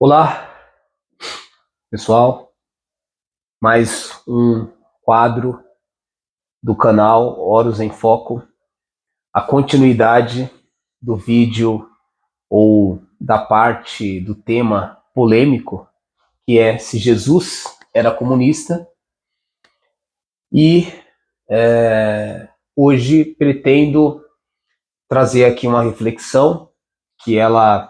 Olá, pessoal. Mais um quadro do canal Horus em Foco, a continuidade do vídeo ou da parte do tema polêmico, que é se Jesus era comunista. E hoje pretendo trazer aqui uma reflexão que ela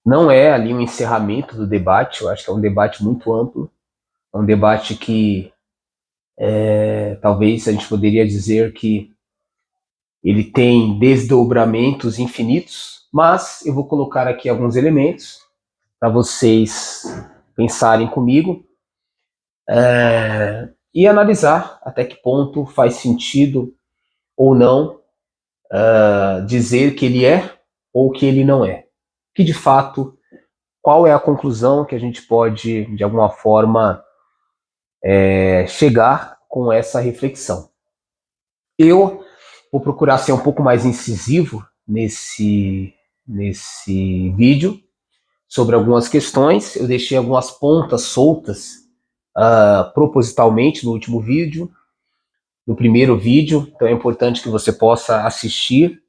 não é ali um encerramento do debate. Eu acho que é um debate muito amplo, é um debate que talvez a gente poderia dizer que ele tem desdobramentos infinitos, mas eu vou colocar aqui alguns elementos para vocês pensarem comigo e analisar até que ponto faz sentido ou não dizer que ele é ou que ele não é. Que de fato, qual é a conclusão que a gente pode, de alguma forma, chegar com essa reflexão. Eu vou procurar ser um pouco mais incisivo nesse vídeo sobre algumas questões. Eu deixei algumas pontas soltas propositalmente no último vídeo, no primeiro vídeo, então é importante que você possa assistir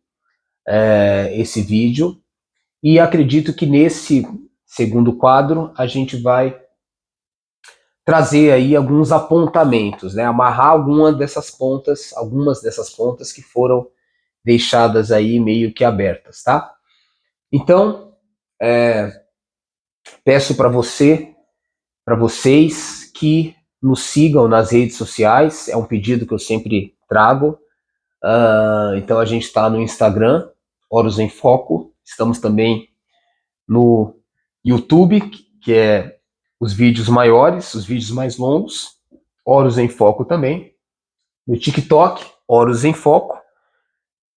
esse vídeo. E acredito que nesse segundo quadro a gente vai trazer aí alguns apontamentos, né? Amarrar algumas dessas pontas que foram deixadas aí meio que abertas, tá? Então, peço para vocês que nos sigam nas redes sociais, é um pedido que eu sempre trago. Então a gente está no Instagram, Horus em Foco, estamos também no YouTube, que é os vídeos maiores, os vídeos mais longos, Horus em Foco também, no TikTok, Horus em Foco,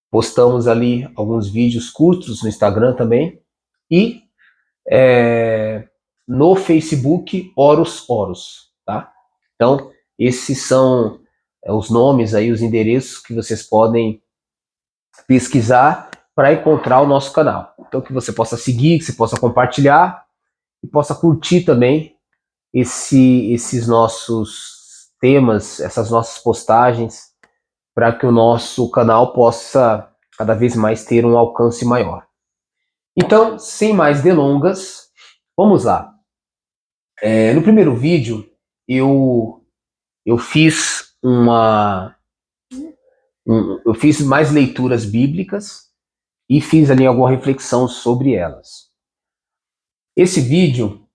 postamos ali alguns vídeos curtos no Instagram também, e no Facebook, Horus, tá? Então, esses são os nomes aí, os endereços que vocês podem pesquisar para encontrar o nosso canal. Então, que você possa seguir, que você possa compartilhar e possa curtir também esses nossos temas, essas nossas postagens, para que o nosso canal possa cada vez mais ter um alcance maior. Então, sem mais delongas, vamos lá. No primeiro vídeo, eu fiz eu fiz mais leituras bíblicas e fiz ali alguma reflexão sobre elas. Esse vídeo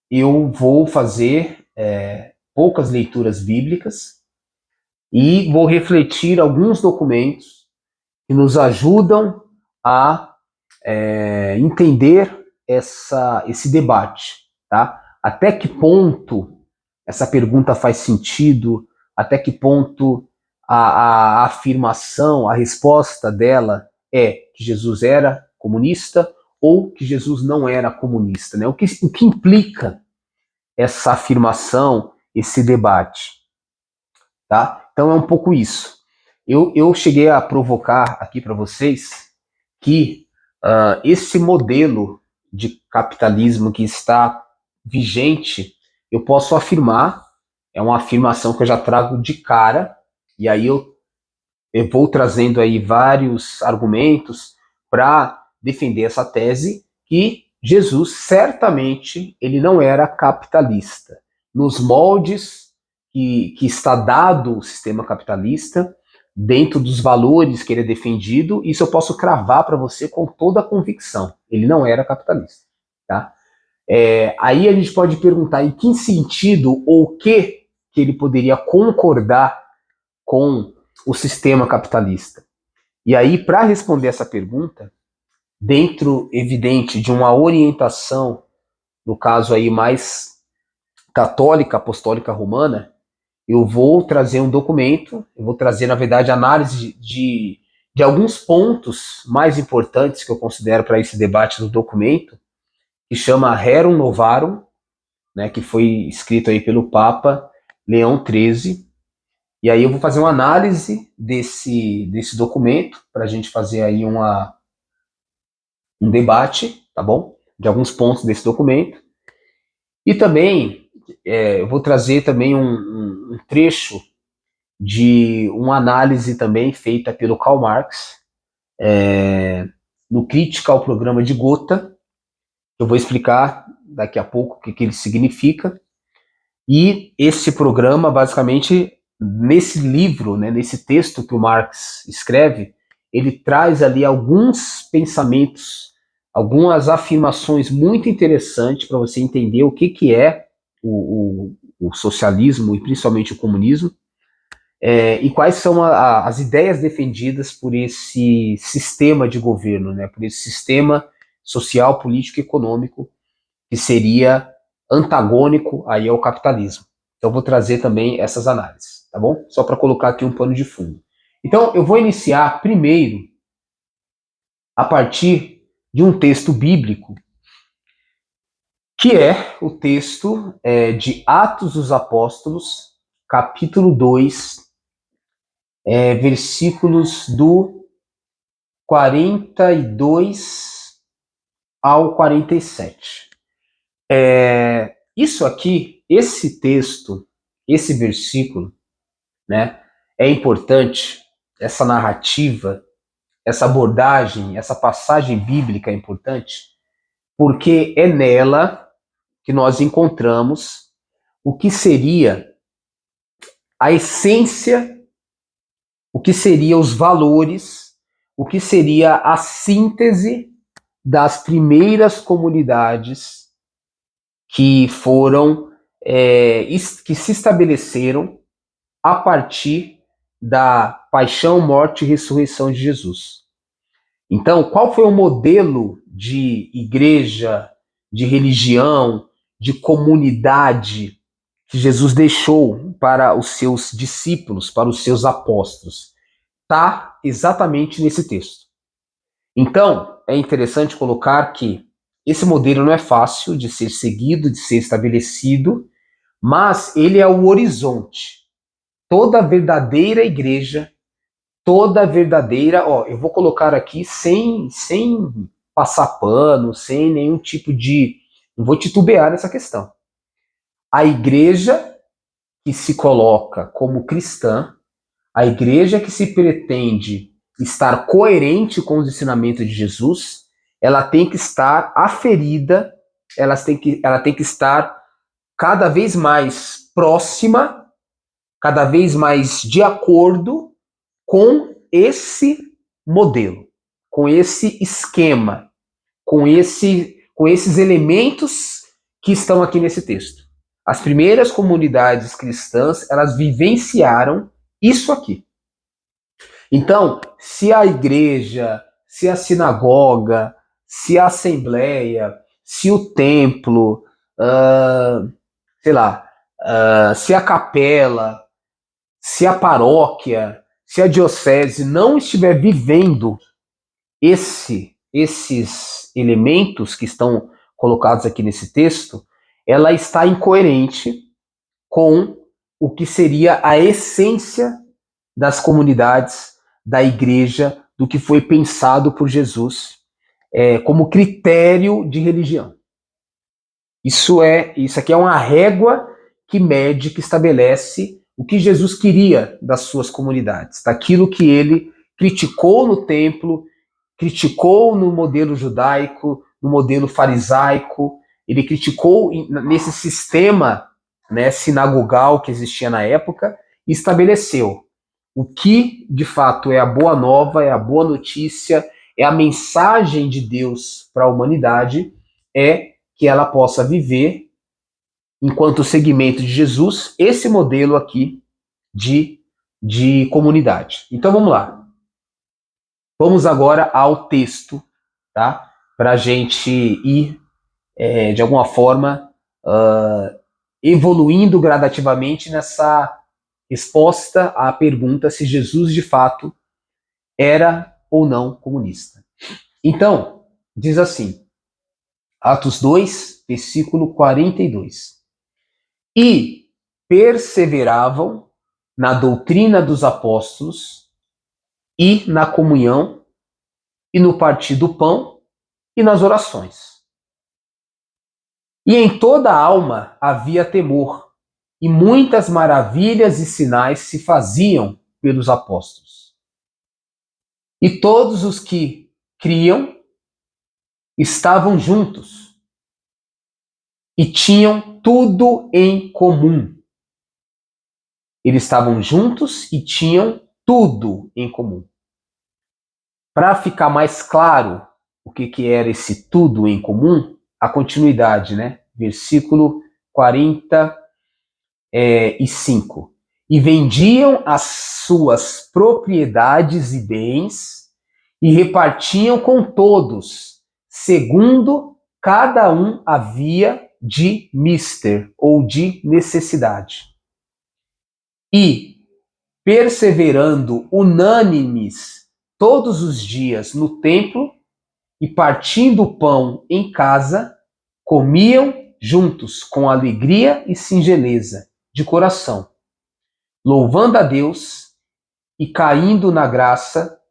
eu vou fazer poucas leituras bíblicas e vou refletir alguns documentos que nos ajudam a entender esse debate, tá? Até que ponto essa pergunta faz sentido, até que ponto a afirmação, a resposta dela é que Jesus era comunista ou que Jesus não era comunista, né? O que implica essa afirmação, esse debate, tá? Então é um pouco isso. Eu cheguei a provocar aqui para vocês que esse modelo de capitalismo que está vigente, eu posso afirmar, é uma afirmação que eu já trago de cara, e aí eu vou trazendo aí vários argumentos para defender essa tese, que Jesus certamente ele não era capitalista. Nos moldes que está dado o sistema capitalista, dentro dos valores que ele é defendido, isso eu posso cravar para você com toda a convicção. Ele não era capitalista, tá? Aí a gente pode perguntar em que sentido ou o que ele poderia concordar com o sistema capitalista. E aí, para responder essa pergunta, dentro, evidente, de uma orientação, no caso aí mais católica, apostólica romana, eu vou trazer um documento, eu vou trazer, na verdade, análise de alguns pontos mais importantes que eu considero para esse debate do documento, que chama Rerum Novarum, né, que foi escrito aí pelo Papa Leão XIII. E aí eu vou fazer uma análise desse documento, para a gente fazer aí um debate, tá bom? de alguns pontos desse documento. E também eu vou trazer também um trecho de uma análise também feita pelo Karl Marx, no Crítica ao Programa de Gotha. Eu vou explicar daqui a pouco o que ele significa. E esse programa, basicamente, nesse livro, né, nesse texto que o Marx escreve, ele traz ali alguns pensamentos, algumas afirmações muito interessantes para você entender o que é o socialismo e principalmente o comunismo, e quais são as ideias defendidas por esse sistema de governo, né, por esse sistema social, político e econômico que seria antagônico aí ao capitalismo. Então eu vou trazer também essas análises, tá bom? Só para colocar aqui um pano de fundo. Então eu vou iniciar primeiro a partir de um texto bíblico, que é o texto de Atos dos Apóstolos, capítulo 2, versículos do 42 ao 47. Isso aqui, esse texto, esse versículo, né, é importante, essa narrativa, essa abordagem, essa passagem bíblica é importante, porque é nela que nós encontramos o que seria a essência, o que seria os valores, o que seria a síntese das primeiras comunidades que foram, que se estabeleceram a partir da paixão, morte e ressurreição de Jesus. Então, qual foi o modelo de igreja, de religião, de comunidade que Jesus deixou para os seus discípulos, para os seus apóstolos? Está exatamente nesse texto. Então, é interessante colocar que esse modelo não é fácil de ser seguido, de ser estabelecido, mas ele é o horizonte. Toda verdadeira igreja, toda verdadeira, eu vou colocar aqui sem passar pano, sem nenhum tipo de, não vou titubear nessa questão. A igreja que se coloca como cristã, a igreja que se pretende estar coerente com os ensinamentos de Jesus, ela tem que estar aferida, ela tem que estar cada vez mais próxima, cada vez mais de acordo com esse modelo, com esse esquema, com esses elementos que estão aqui nesse texto. As primeiras comunidades cristãs, elas vivenciaram isso aqui. Então, se a igreja, se a sinagoga, se a assembleia, se o templo, se a capela, se a paróquia, se a diocese não estiver vivendo esses elementos que estão colocados aqui nesse texto, ela está incoerente com o que seria a essência das comunidades, da igreja, do que foi pensado por Jesus como critério de religião. Isso aqui é uma régua que mede, que estabelece o que Jesus queria das suas comunidades, daquilo que ele criticou no templo, criticou no modelo judaico, no modelo farisaico, ele criticou nesse sistema, né, sinagogal que existia na época, e estabeleceu o que de fato é a boa nova, é a boa notícia, é a mensagem de Deus para a humanidade, é que ela possa viver, enquanto segmento de Jesus, esse modelo aqui de comunidade. Então vamos lá. Vamos agora ao texto, tá? Para a gente ir, de alguma forma, evoluindo gradativamente nessa resposta à pergunta se Jesus de fato era ou não comunista. Então, diz assim, Atos 2, versículo 42. E perseveravam na doutrina dos apóstolos e na comunhão e no partir do pão e nas orações. E em toda a alma havia temor, e muitas maravilhas e sinais se faziam pelos apóstolos. E todos os que criam estavam juntos e tinham tudo em comum. Eles estavam juntos e tinham tudo em comum. Para ficar mais claro o que era esse tudo em comum, a continuidade, né? Versículo 45. E vendiam as suas propriedades e bens e repartiam com todos, segundo cada um havia de mister ou de necessidade. E, perseverando unânimes todos os dias no templo e partindo o pão em casa, comiam juntos com alegria e singeleza de coração, louvando a Deus e caindo na graça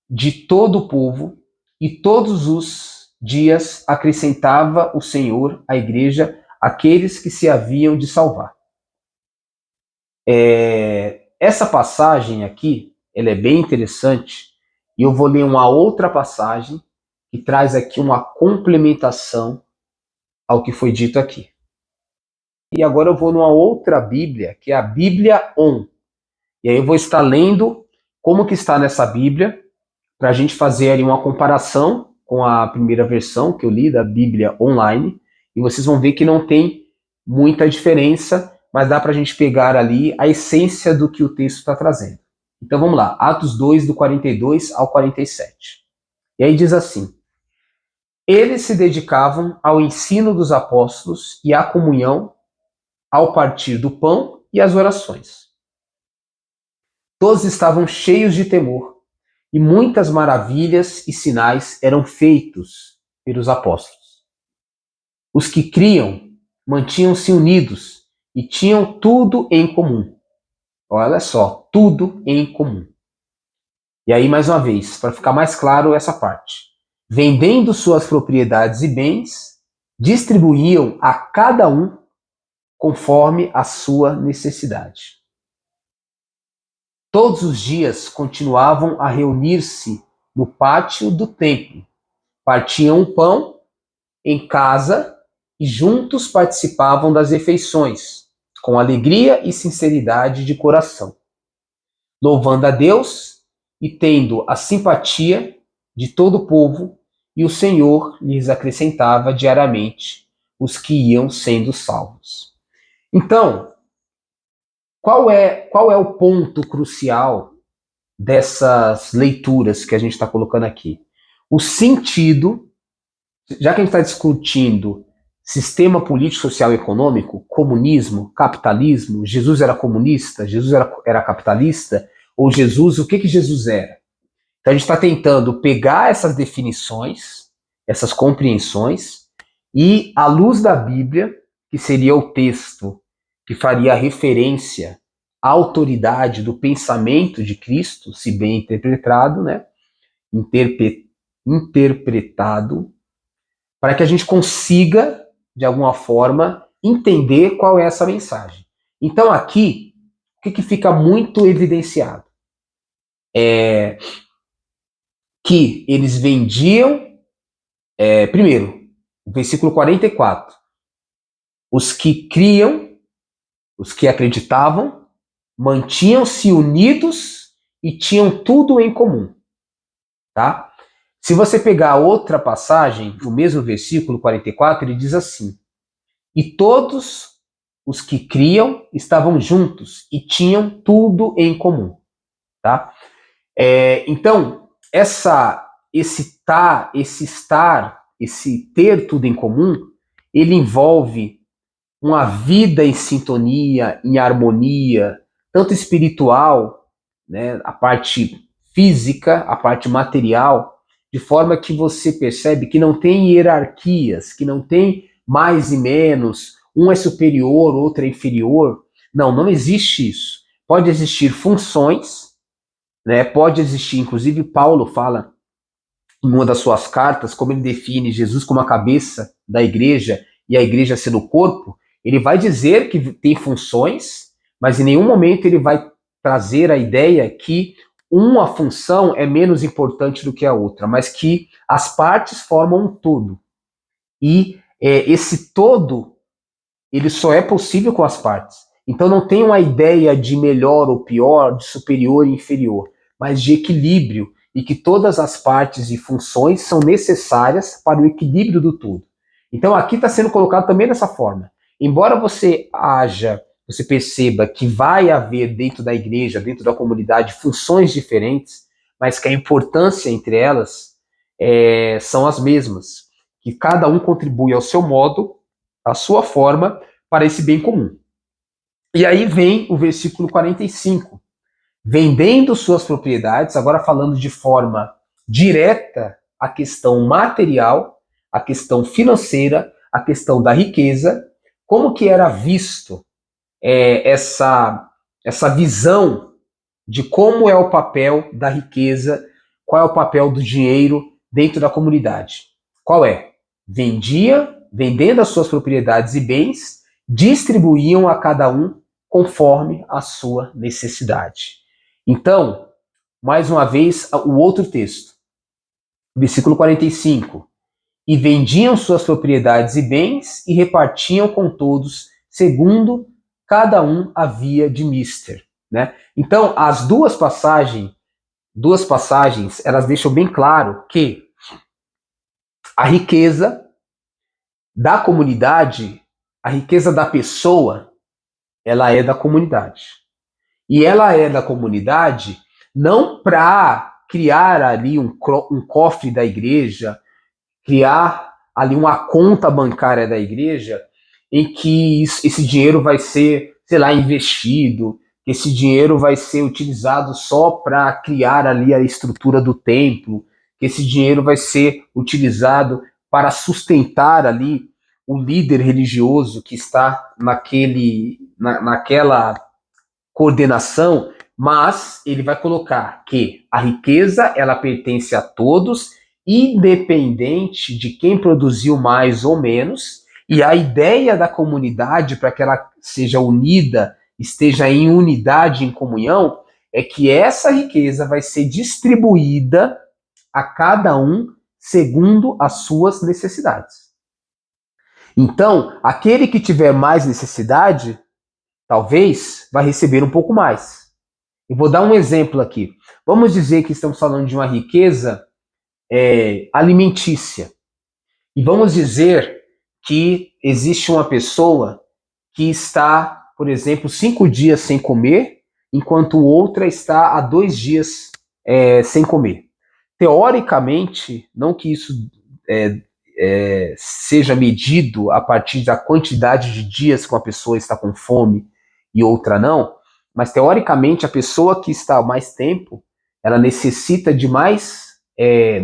de todo o povo, e todos os dias acrescentava o Senhor à igreja aqueles que se haviam de salvar. Essa passagem aqui, ela é bem interessante, e eu vou ler uma outra passagem que traz aqui uma complementação ao que foi dito aqui. E agora eu vou numa outra Bíblia, que é a Bíblia On. E aí eu vou estar lendo como que está nessa Bíblia, para a gente fazer ali uma comparação com a primeira versão que eu li da Bíblia Online, e vocês vão ver que não tem muita diferença, mas dá para a gente pegar ali a essência do que o texto está trazendo. Então vamos lá, Atos 2, do 42 ao 47. E aí diz assim: eles se dedicavam ao ensino dos apóstolos e à comunhão, ao partir do pão e às orações. Todos estavam cheios de temor, e muitas maravilhas e sinais eram feitos pelos apóstolos. Os que criam mantinham-se unidos e tinham tudo em comum. Olha só, tudo em comum. E aí, mais uma vez, para ficar mais claro essa parte. Vendendo suas propriedades e bens, distribuíam a cada um conforme a sua necessidade. Todos os dias continuavam a reunir-se no pátio do templo, partiam o pão em casa e juntos participavam das refeições, com alegria e sinceridade de coração, louvando a Deus e tendo a simpatia de todo o povo, e o Senhor lhes acrescentava diariamente os que iam sendo salvos. Então, qual é o ponto crucial dessas leituras que a gente está colocando aqui? O sentido, já que a gente está discutindo sistema político, social e econômico, comunismo, capitalismo, Jesus era comunista, Jesus era capitalista, ou Jesus, o que Jesus era? Então a gente está tentando pegar essas definições, essas compreensões, e à luz da Bíblia, que seria o texto que faria referência à autoridade do pensamento de Cristo, se bem interpretado, né? Interpretado, para que a gente consiga, de alguma forma, entender qual é essa mensagem. Então aqui, o que fica muito evidenciado? É que eles vendiam, primeiro, o versículo 44, os que criam, os que acreditavam, mantinham-se unidos e tinham tudo em comum, tá? Se você pegar outra passagem, o mesmo versículo 44, ele diz assim: e todos os que criam estavam juntos e tinham tudo em comum, tá? Então, esse estar, esse ter tudo em comum, ele envolve uma vida em sintonia, em harmonia, tanto espiritual, né, a parte física, a parte material, de forma que você percebe que não tem hierarquias, que não tem mais e menos, um é superior, outro é inferior. Não existe isso. Pode existir funções, né, pode existir, inclusive Paulo fala em uma das suas cartas, como ele define Jesus como a cabeça da igreja e a igreja sendo o corpo, ele vai dizer que tem funções, mas em nenhum momento ele vai trazer a ideia que uma função é menos importante do que a outra, mas que as partes formam um todo. E esse todo, ele só é possível com as partes. Então não tem uma ideia de melhor ou pior, de superior e inferior, mas de equilíbrio, e que todas as partes e funções são necessárias para o equilíbrio do todo. Então aqui está sendo colocado também dessa forma. Embora você perceba que vai haver dentro da igreja, dentro da comunidade, funções diferentes, mas que a importância entre elas são as mesmas, que cada um contribui ao seu modo, à sua forma, para esse bem comum. E aí vem o versículo 45. Vendendo suas propriedades, agora falando de forma direta a questão material, a questão financeira, a questão da riqueza, como que era visto essa visão de como é o papel da riqueza, qual é o papel do dinheiro dentro da comunidade. Qual é? Vendendo as suas propriedades e bens, distribuíam a cada um conforme a sua necessidade. Então, mais uma vez, o outro texto, versículo 45. E vendiam suas propriedades e bens e repartiam com todos, segundo cada um havia de mister. Né? Então, as duas passagens, elas deixam bem claro que a riqueza da comunidade, a riqueza da pessoa, ela é da comunidade. E ela é da comunidade não para criar ali um cofre da igreja, criar ali uma conta bancária da igreja em que esse dinheiro vai ser, sei lá, investido, que esse dinheiro vai ser utilizado só para criar ali a estrutura do templo, que esse dinheiro vai ser utilizado para sustentar ali o líder religioso que está naquela coordenação, mas ele vai colocar que a riqueza ela pertence a todos, independente de quem produziu mais ou menos, e a ideia da comunidade para que ela seja unida, esteja em unidade, em comunhão, é que essa riqueza vai ser distribuída a cada um segundo as suas necessidades. Então, aquele que tiver mais necessidade, talvez vai receber um pouco mais. Eu vou dar um exemplo aqui. Vamos dizer que estamos falando de uma riqueza alimentícia. E vamos dizer que existe uma pessoa que está, por exemplo, 5 dias sem comer, enquanto outra está há 2 dias sem comer. Teoricamente, não que isso seja medido a partir da quantidade de dias que uma pessoa está com fome e outra não, mas teoricamente a pessoa que está há mais tempo, ela necessita de mais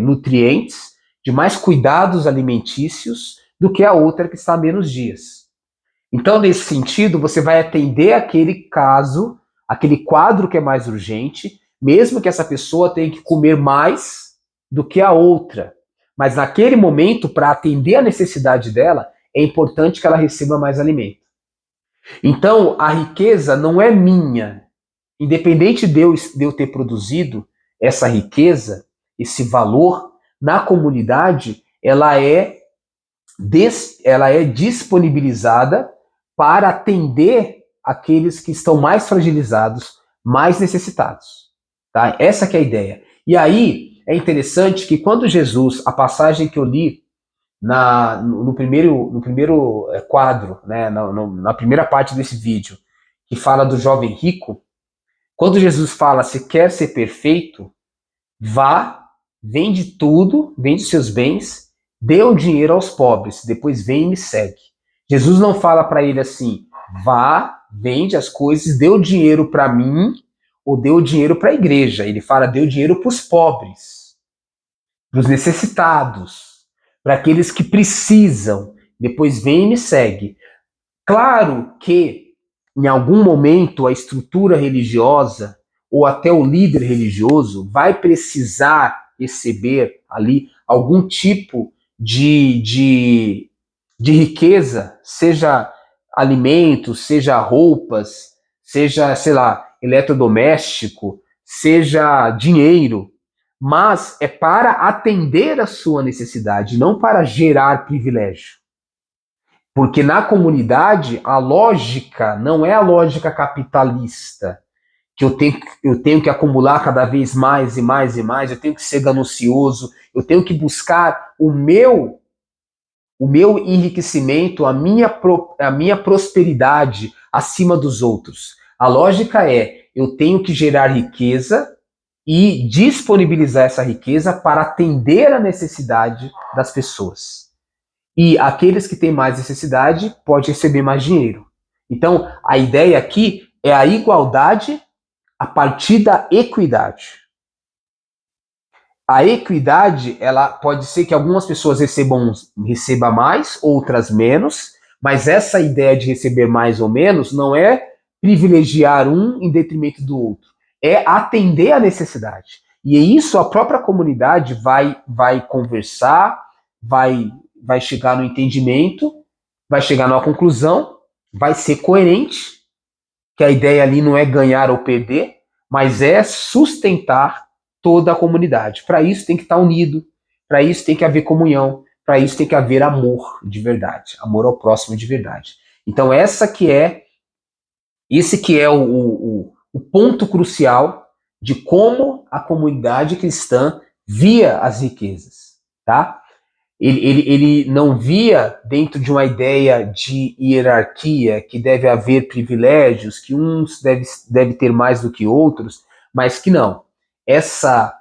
nutrientes, de mais cuidados alimentícios do que a outra que está há menos dias. Então, nesse sentido, você vai atender aquele caso, aquele quadro que é mais urgente, mesmo que essa pessoa tenha que comer mais do que a outra. Mas naquele momento, para atender a necessidade dela, é importante que ela receba mais alimento. Então, a riqueza não é minha. Independente de eu ter produzido essa riqueza, esse valor, na comunidade, ela é disponibilizada para atender aqueles que estão mais fragilizados, mais necessitados. Tá? Essa que é a ideia. E aí, é interessante que quando Jesus, a passagem que eu li no primeiro quadro, né, na primeira parte desse vídeo, que fala do jovem rico, quando Jesus fala, se quer ser perfeito, vá, vende tudo, vende seus bens, dê o dinheiro aos pobres, depois vem e me segue. Jesus não fala para ele assim, vá, vende as coisas, dê o dinheiro para mim, ou dê o dinheiro para a igreja. Ele fala, dê o dinheiro para os pobres, para os necessitados, para aqueles que precisam, depois vem e me segue. Claro que em algum momento a estrutura religiosa ou até o líder religioso vai precisar receber ali algum tipo de de riqueza, seja alimentos, seja roupas, seja, sei lá, eletrodoméstico, seja dinheiro, mas é para atender a sua necessidade, não para gerar privilégio. Porque na comunidade, a lógica não é a lógica capitalista, que eu tenho que acumular cada vez mais e mais e mais, eu tenho que ser ganancioso, eu tenho que buscar o meu enriquecimento, a minha prosperidade acima dos outros. A lógica é, eu tenho que gerar riqueza e disponibilizar essa riqueza para atender a necessidade das pessoas. E aqueles que têm mais necessidade podem receber mais dinheiro. Então, a ideia aqui é a igualdade a partir da equidade. A equidade, ela pode ser que algumas pessoas recebam mais, outras menos, mas essa ideia de receber mais ou menos não é privilegiar um em detrimento do outro, é atender a necessidade. E isso a própria comunidade vai conversar, vai chegar no entendimento, vai chegar numa conclusão, vai ser coerente, que a ideia ali não é ganhar ou perder, mas é sustentar toda a comunidade. Para isso tem que estar unido, para isso tem que haver comunhão, para isso tem que haver amor de verdade, amor ao próximo de verdade. Então esse que é o ponto crucial de como a comunidade cristã via as riquezas, tá? Ele não via dentro de uma ideia de hierarquia, que deve haver privilégios, que uns deve ter mais do que outros, mas que não. Essa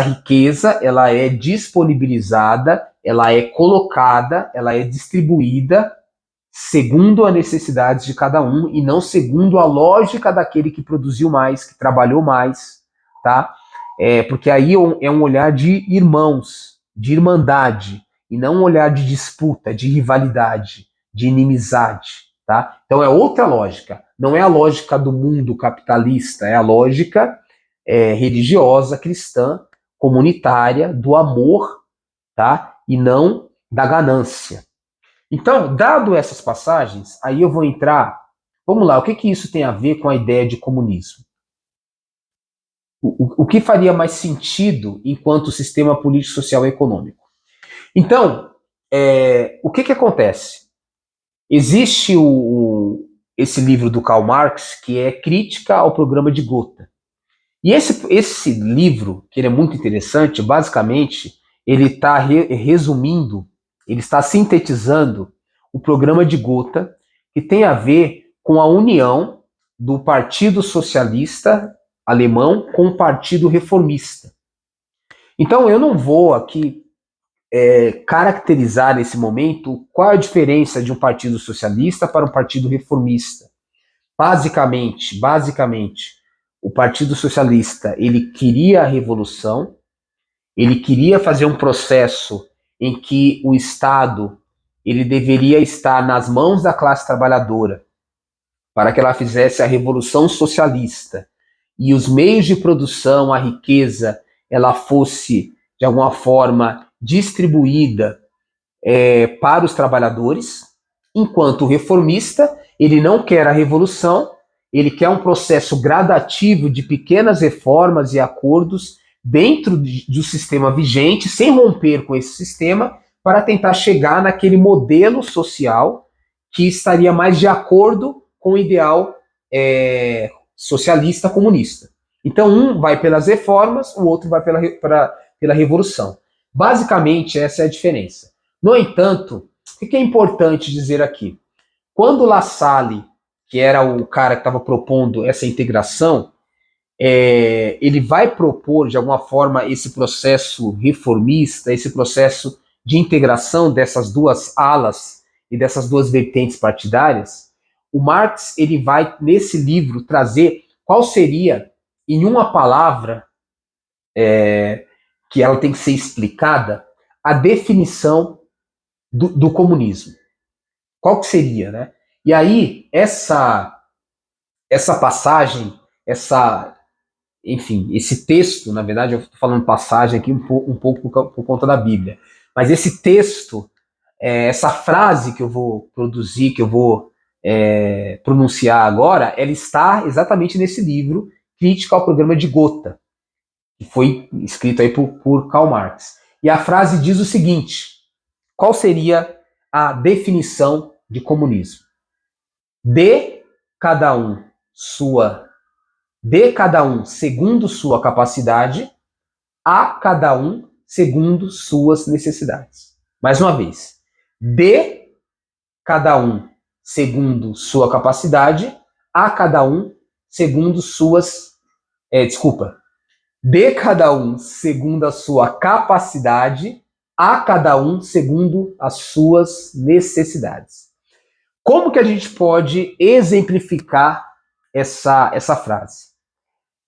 riqueza, ela é disponibilizada, ela é colocada, ela é distribuída segundo as necessidades de cada um e não segundo a lógica daquele que produziu mais, que trabalhou mais, tá? Porque aí é um olhar de irmãos, de irmandade, e não um olhar de disputa, de rivalidade, de inimizade, tá? Então é outra lógica. Não é a lógica do mundo capitalista, é a lógica religiosa, cristã, comunitária, do amor, tá? E não da ganância. Então, dado essas passagens, aí eu vou entrar. Vamos lá, o que isso tem a ver com a ideia de comunismo? O que faria mais sentido enquanto sistema político, social e econômico? Então, o que acontece? Existe esse livro do Karl Marx, que é Crítica ao Programa de Gotha. E esse livro, que ele é muito interessante, basicamente, ele está resumindo, ele está sintetizando o programa de Gotha, que tem a ver com a união do Partido Socialista Alemão com o Partido Reformista. Então, eu não vou aqui caracterizar nesse momento qual a diferença de um partido socialista para um partido reformista. Basicamente, o Partido Socialista, ele queria a revolução, ele queria fazer um processo em que o Estado ele deveria estar nas mãos da classe trabalhadora para que ela fizesse a revolução socialista e os meios de produção, a riqueza, ela fosse, de alguma forma, distribuída para os trabalhadores, enquanto o reformista, ele não quer a revolução, ele quer um processo gradativo de pequenas reformas e acordos dentro do sistema vigente, sem romper com esse sistema, para tentar chegar naquele modelo social que estaria mais de acordo com o ideal socialista comunista. Então, um vai pelas reformas, o outro vai pela revolução. Basicamente, essa é a diferença. No entanto, o que é importante dizer aqui? Quando La Salle, que era o cara que estava propondo essa integração, ele vai propor, de alguma forma, esse processo reformista, esse processo de integração dessas duas alas e dessas duas vertentes partidárias. O Marx ele vai, nesse livro, trazer qual seria, em uma palavra, que ela tem que ser explicada, a definição do comunismo. Qual que seria, né? E aí, essa passagem, enfim, esse texto, na verdade, eu estou falando passagem aqui um pouco por conta da Bíblia, mas esse texto essa frase que eu vou produzir, que eu vou pronunciar agora, ela está exatamente nesse livro, Crítica ao Programa de Gotha, que foi escrito aí por Karl Marx. E a frase diz o seguinte: qual seria a definição de comunismo? Dê cada um segundo sua capacidade, a cada um segundo suas necessidades. Mais uma vez, dê cada um segundo sua capacidade, a cada um segundo suas. Dê cada um segundo a sua capacidade, a cada um segundo as suas necessidades. Como que a gente pode exemplificar essa frase?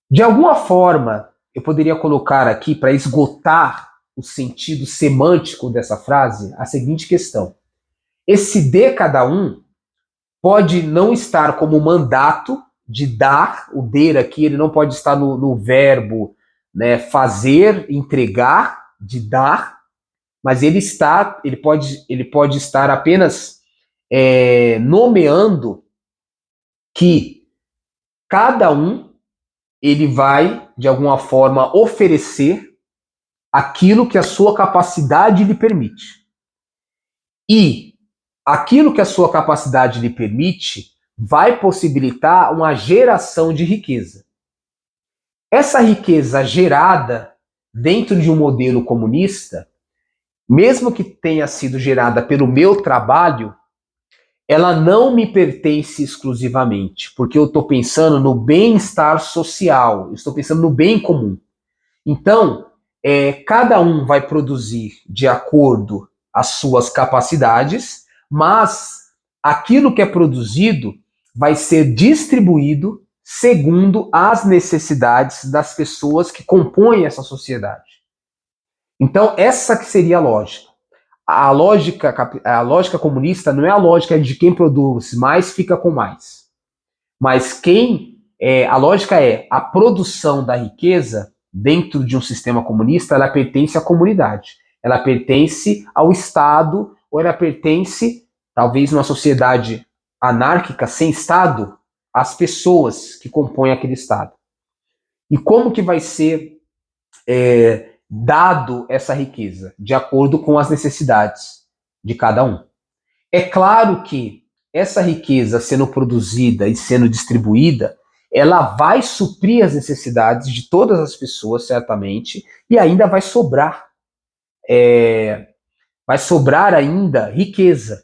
De alguma forma, eu poderia colocar aqui, para esgotar o sentido semântico dessa frase, a seguinte questão: esse de cada um pode não estar como mandato de dar, o der aqui, ele não pode estar no verbo, né, fazer, entregar, de dar, mas ele pode estar apenas nomeando que cada um ele vai, de alguma forma, oferecer aquilo que a sua capacidade lhe permite. E aquilo que a sua capacidade lhe permite vai possibilitar uma geração de riqueza. Essa riqueza gerada dentro de um modelo comunista, mesmo que tenha sido gerada pelo meu trabalho, ela não me pertence exclusivamente, porque eu estou pensando no bem-estar social, eu estou pensando no bem comum. Então, cada um vai produzir de acordo às suas capacidades, mas aquilo que é produzido vai ser distribuído segundo as necessidades das pessoas que compõem essa sociedade. Então, essa que seria a lógica. A lógica comunista não é a lógica de quem produz mais fica com mais. Mas a lógica é a produção da riqueza dentro de um sistema comunista, ela pertence à comunidade. Ela pertence ao Estado, ou ela pertence, talvez numa sociedade anárquica, sem Estado, às pessoas que compõem aquele Estado. E como que vai ser dado essa riqueza? De acordo com as necessidades de cada um. É claro que essa riqueza sendo produzida e sendo distribuída, ela vai suprir as necessidades de todas as pessoas, certamente, e ainda vai sobrar. Vai sobrar ainda riqueza.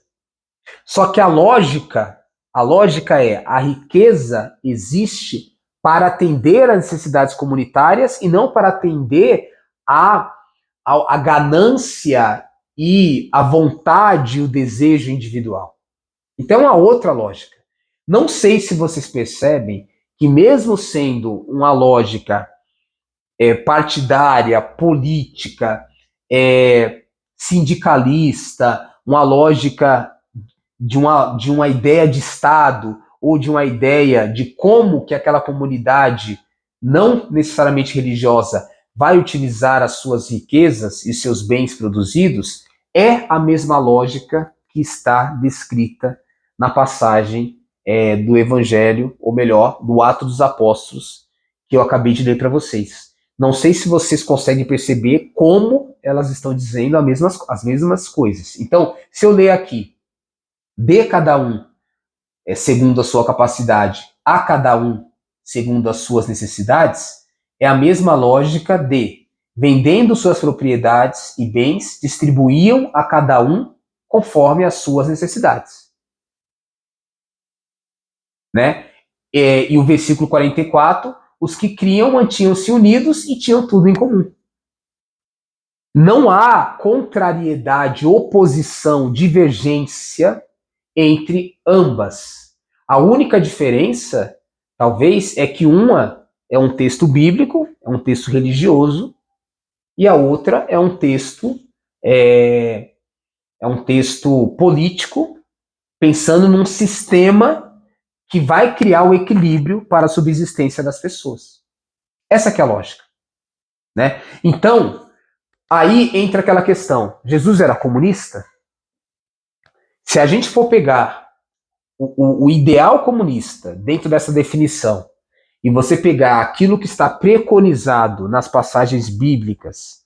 Só que a lógica é, a riqueza existe para atender às necessidades comunitárias e não para atender a ganância e a vontade e o desejo individual. Então, é uma outra lógica. Não sei se vocês percebem que, mesmo sendo uma lógica partidária, política, sindicalista, uma lógica de uma ideia de Estado ou de uma ideia de como que aquela comunidade, não necessariamente religiosa, vai utilizar as suas riquezas e seus bens produzidos, é a mesma lógica que está descrita na passagem do Evangelho, ou melhor, do Ato dos Apóstolos, que eu acabei de ler para vocês. Não sei se vocês conseguem perceber como elas estão dizendo as mesmas coisas. Então, se eu ler aqui, dê cada um segundo a sua capacidade, a cada um segundo as suas necessidades, é a mesma lógica de, vendendo suas propriedades e bens, distribuíam a cada um conforme as suas necessidades. Né? E o versículo 44, os que criam mantinham-se unidos e tinham tudo em comum. Não há contrariedade, oposição, divergência entre ambas. A única diferença, talvez, é que uma é um texto bíblico, é um texto religioso, e a outra é um texto político, pensando num sistema que vai criar o equilíbrio para a subsistência das pessoas. Essa que é a lógica. Né? Então, aí entra aquela questão: Jesus era comunista? se a gente for pegar o ideal comunista dentro dessa definição e você pegar aquilo que está preconizado nas passagens bíblicas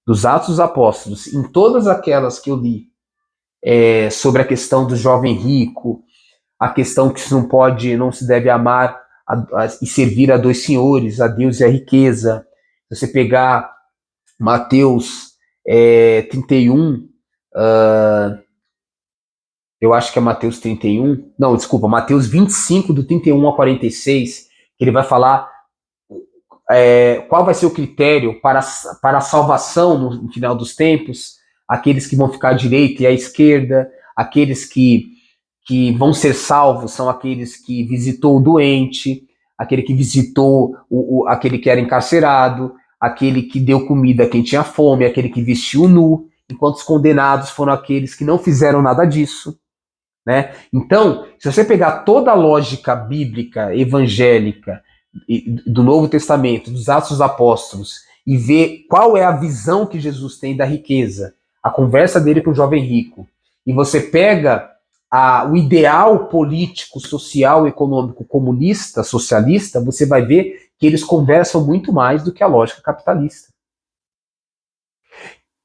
dos Atos dos Apóstolos, em todas aquelas que eu li, sobre a questão do jovem rico, a questão que não se deve amar e servir a dois senhores, a Deus e a riqueza. Se você pegar Mateus 31, eu acho que é Mateus 31, não, desculpa, Mateus 25, do 31 a 46, que ele vai falar qual vai ser o critério para a salvação no final dos tempos, aqueles que vão ficar à direita e à esquerda, aqueles que vão ser salvos são aqueles que visitou o doente, aquele que visitou aquele que era encarcerado, aquele que deu comida a quem tinha fome, aquele que vestiu nu, enquanto os condenados foram aqueles que não fizeram nada disso. Né? Então, se você pegar toda a lógica bíblica, evangélica, do Novo Testamento, dos Atos dos Apóstolos, e ver qual é a visão que Jesus tem da riqueza, a conversa dele com o jovem rico, e você pega o ideal político, social, econômico, comunista, socialista, você vai ver que eles conversam muito mais do que a lógica capitalista.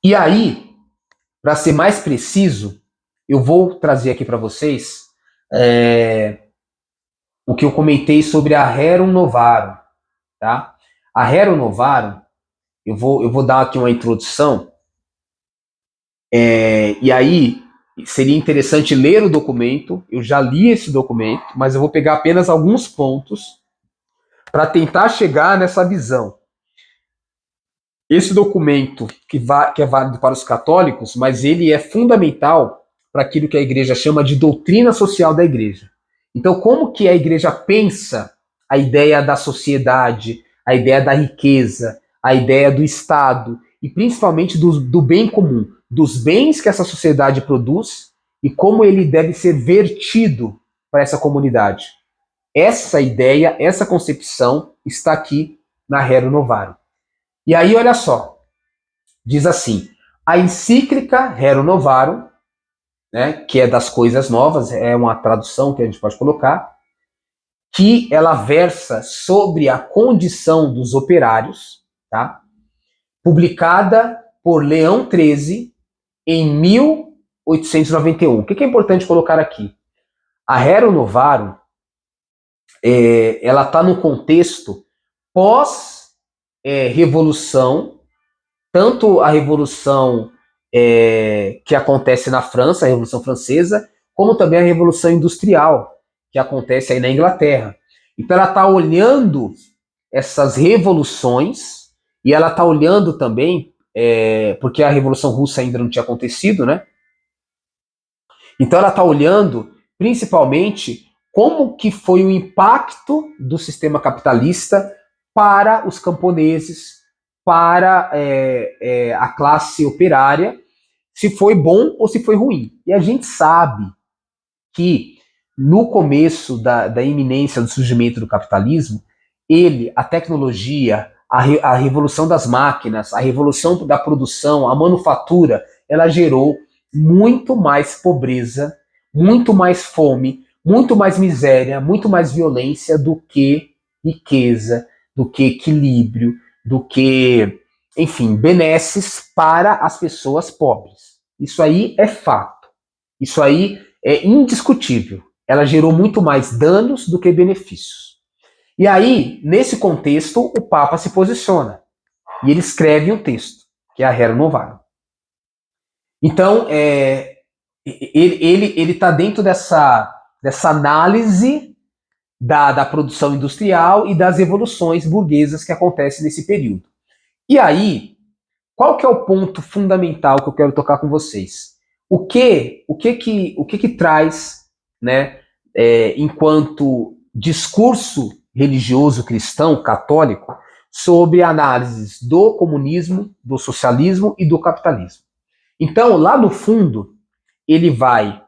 E aí, para ser mais preciso, eu vou trazer aqui para vocês o que eu comentei sobre a Rerum Novarum. Tá? A Rerum Novarum, eu vou dar aqui uma introdução, e aí seria interessante ler o documento. Eu já li esse documento, mas eu vou pegar apenas alguns pontos para tentar chegar nessa visão. Esse documento, que é válido para os católicos, mas ele é fundamental para aquilo que a igreja chama de doutrina social da igreja. Então, como que a igreja pensa a ideia da sociedade, a ideia da riqueza, a ideia do Estado, e principalmente do bem comum, dos bens que essa sociedade produz e como ele deve ser vertido para essa comunidade. Essa ideia, essa concepção está aqui na Rerum Novarum. E aí, olha só, diz assim, a encíclica Rerum Novarum, né, que é das coisas novas, é uma tradução que a gente pode colocar, que ela versa sobre a condição dos operários, tá? Publicada por Leão XIII em 1891. O que é importante colocar aqui? A Rerum Novarum, ela está no contexto pós-revolução, tanto a revolução que acontece na França, a Revolução Francesa, como também a Revolução Industrial, que acontece aí na Inglaterra. Então ela está olhando essas revoluções, e ela está olhando também, porque a Revolução Russa ainda não tinha acontecido, né? Então ela está olhando, principalmente, como que foi o impacto do sistema capitalista para os camponeses, para a classe operária, se foi bom ou se foi ruim. E a gente sabe que no começo da iminência do surgimento do capitalismo, a tecnologia, a revolução das máquinas, a revolução da produção, a manufatura, ela gerou muito mais pobreza, muito mais fome, muito mais miséria, muito mais violência do que riqueza, do que equilíbrio, do que, enfim, benesses para as pessoas pobres. Isso aí é fato. Isso aí é indiscutível. Ela gerou muito mais danos do que benefícios. E aí, nesse contexto, o Papa se posiciona. E ele escreve um texto, que é a Rerum Novarum. Então, ele está dentro dessa análise da produção industrial e das revoluções burguesas que acontecem nesse período. E aí, qual que é o ponto fundamental que eu quero tocar com vocês? O que traz, né, enquanto discurso religioso cristão, católico, sobre análises do comunismo, do socialismo e do capitalismo? Então, lá no fundo, ele vai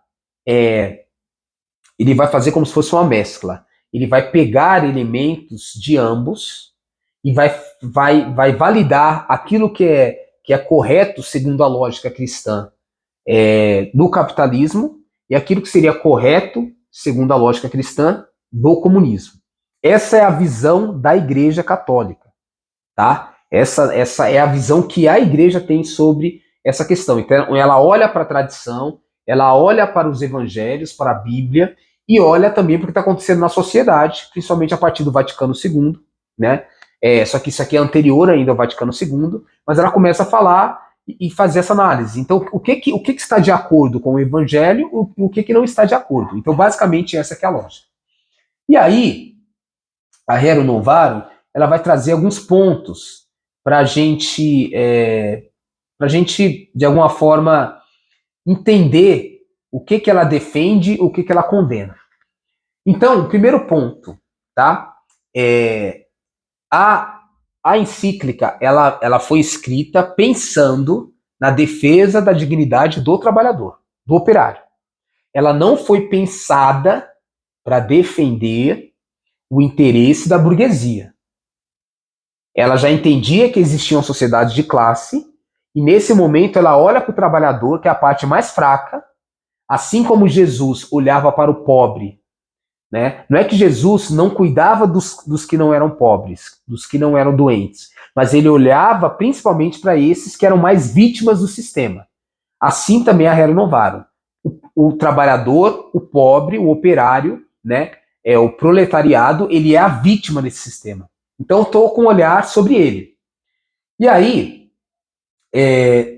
fazer como se fosse uma mescla. Ele vai pegar elementos de ambos e vai validar aquilo que é correto segundo a lógica cristã no capitalismo e aquilo que seria correto, segundo a lógica cristã, do comunismo. Essa é a visão da Igreja Católica, tá? Essa é a visão que a Igreja tem sobre essa questão. Então, ela olha para a tradição, ela olha para os evangelhos, para a Bíblia, e olha também para o que está acontecendo na sociedade, principalmente a partir do Vaticano II, né? Só que isso aqui é anterior ainda ao Vaticano II, mas ela começa a falar e fazer essa análise. Então, o que está de acordo com o evangelho e o que não está de acordo. Então, basicamente, essa que é a lógica. E aí, a Rerum Novarum, ela vai trazer alguns pontos para gente, de alguma forma, entender o que ela defende, o que ela condena. Então, o primeiro ponto, tá? A encíclica, ela foi escrita pensando na defesa da dignidade do trabalhador, do operário. Ela não foi pensada para defender o interesse da burguesia. Ela já entendia que existiam sociedades de classe, e nesse momento ela olha para o trabalhador, que é a parte mais fraca, assim como Jesus olhava para o pobre, né? Não é que Jesus não cuidava dos que não eram pobres, dos que não eram doentes, mas ele olhava principalmente para esses que eram mais vítimas do sistema. Assim também a Rerum Novarum. O trabalhador, o pobre, o operário, né? O proletariado, ele é a vítima desse sistema. Então eu estou com um olhar sobre ele. E aí,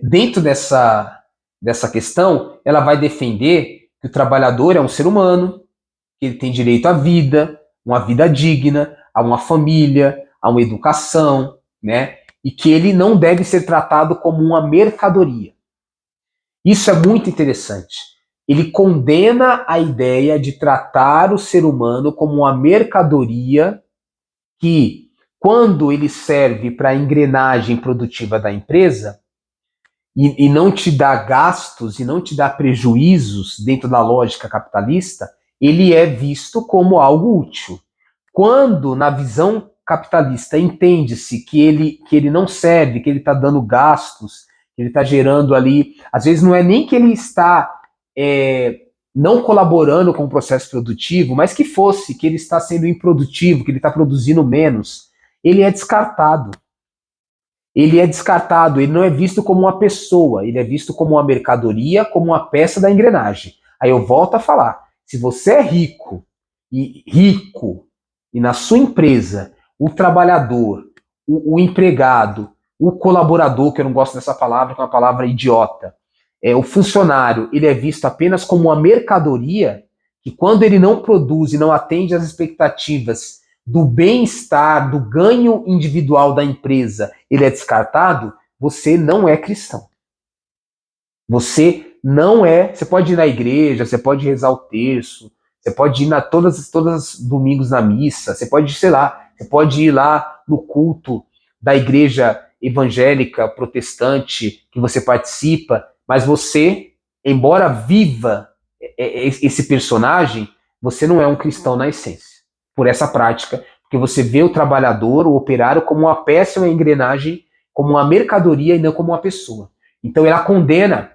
dentro dessa questão, ela vai defender que o trabalhador é um ser humano, que ele tem direito à vida, uma vida digna, a uma família, a uma educação, né? E que ele não deve ser tratado como uma mercadoria. Isso é muito interessante. Ele condena a ideia de tratar o ser humano como uma mercadoria que, quando ele serve para a engrenagem produtiva da empresa e não te dá gastos e não te dá prejuízos dentro da lógica capitalista, ele é visto como algo útil. Quando, na visão capitalista, entende-se que ele não serve, que ele está dando gastos, que ele está gerando ali, às vezes não é nem que ele está não colaborando com o processo produtivo, mas que ele está sendo improdutivo, que ele está produzindo menos, ele é descartado. Ele não é visto como uma pessoa, ele é visto como uma mercadoria, como uma peça da engrenagem. Aí eu volto a falar, se você é rico, e na sua empresa, o trabalhador, o empregado, o colaborador, que eu não gosto dessa palavra, que é uma palavra idiota, o funcionário, ele é visto apenas como uma mercadoria, que quando ele não produz e não atende às expectativas do bem-estar, do ganho individual da empresa, ele é descartado, você não é cristão. Você não é. Você pode ir na igreja, você pode rezar o terço, você pode ir todos os domingos na missa, você pode, sei lá, você pode ir lá no culto da igreja evangélica, protestante, que você participa, mas você, embora viva esse personagem, você não é um cristão na essência, por essa prática, porque você vê o trabalhador, o operário, como uma peça, uma engrenagem, como uma mercadoria e não como uma pessoa. Então ela condena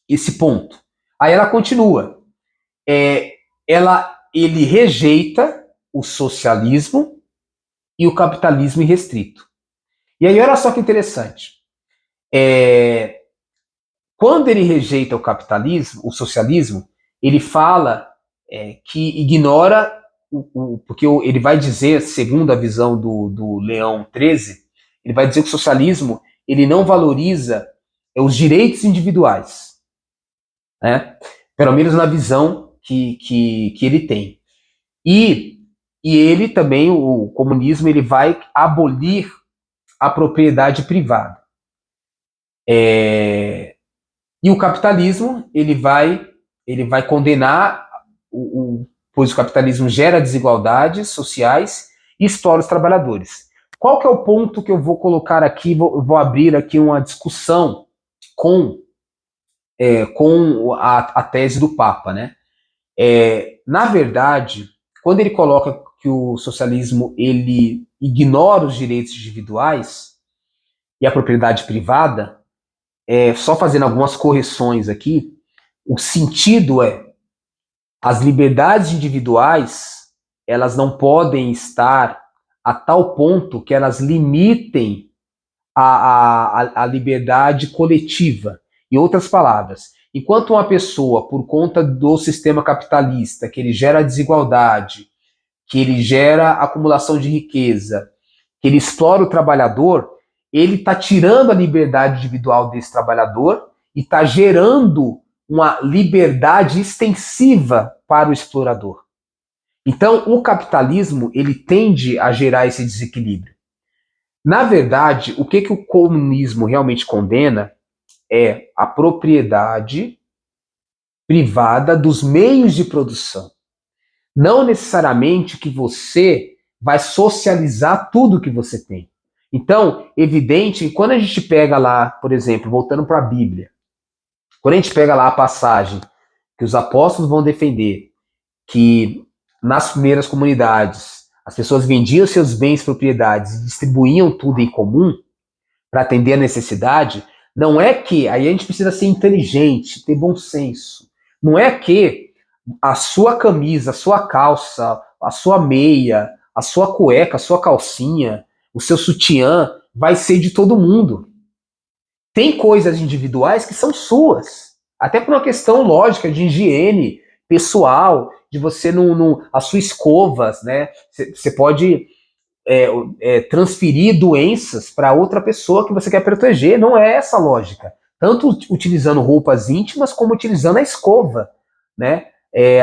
esse ponto. Aí ela continua. Ele rejeita o socialismo e o capitalismo irrestrito. E aí olha só que interessante. Quando ele rejeita o capitalismo, o socialismo, ele fala que ignora porque ele vai dizer, segundo a visão do Leão XIII, ele vai dizer que o socialismo ele não valoriza os direitos individuais, né? Pelo menos na visão que ele tem. E ele também, o comunismo, ele vai abolir a propriedade privada. E o capitalismo, ele vai condenar, pois o capitalismo gera desigualdades sociais e explora os trabalhadores. Qual que é o ponto que eu vou colocar aqui, vou abrir aqui uma discussão com a tese do Papa, né? Na verdade, quando ele coloca que o socialismo ele ignora os direitos individuais e a propriedade privada, só fazendo algumas correções aqui, o sentido as liberdades individuais, elas não podem estar a tal ponto que elas limitem a liberdade coletiva. Em outras palavras, enquanto uma pessoa, por conta do sistema capitalista, que ele gera desigualdade, que ele gera acumulação de riqueza, que ele explora o trabalhador, ele está tirando a liberdade individual desse trabalhador e está gerando uma liberdade extensiva para o explorador. Então, o capitalismo ele tende a gerar esse desequilíbrio. Na verdade, o que o comunismo realmente condena é a propriedade privada dos meios de produção. Não necessariamente que você vai socializar tudo que você tem. Então, evidente que quando a gente pega lá, por exemplo, voltando para a Bíblia, quando a gente pega lá a passagem que os apóstolos vão defender, que nas primeiras comunidades as pessoas vendiam seus bens e propriedades e distribuíam tudo em comum para atender a necessidade, não é que, aí a gente precisa ser inteligente, ter bom senso, não é que a sua camisa, a sua calça, a sua meia, a sua cueca, a sua calcinha, o seu sutiã vai ser de todo mundo. Tem coisas individuais que são suas, até por uma questão lógica de higiene pessoal, de você não as suas escovas, né? Você pode transferir doenças para outra pessoa que você quer proteger. Não é essa a lógica. Tanto utilizando roupas íntimas como utilizando a escova, né?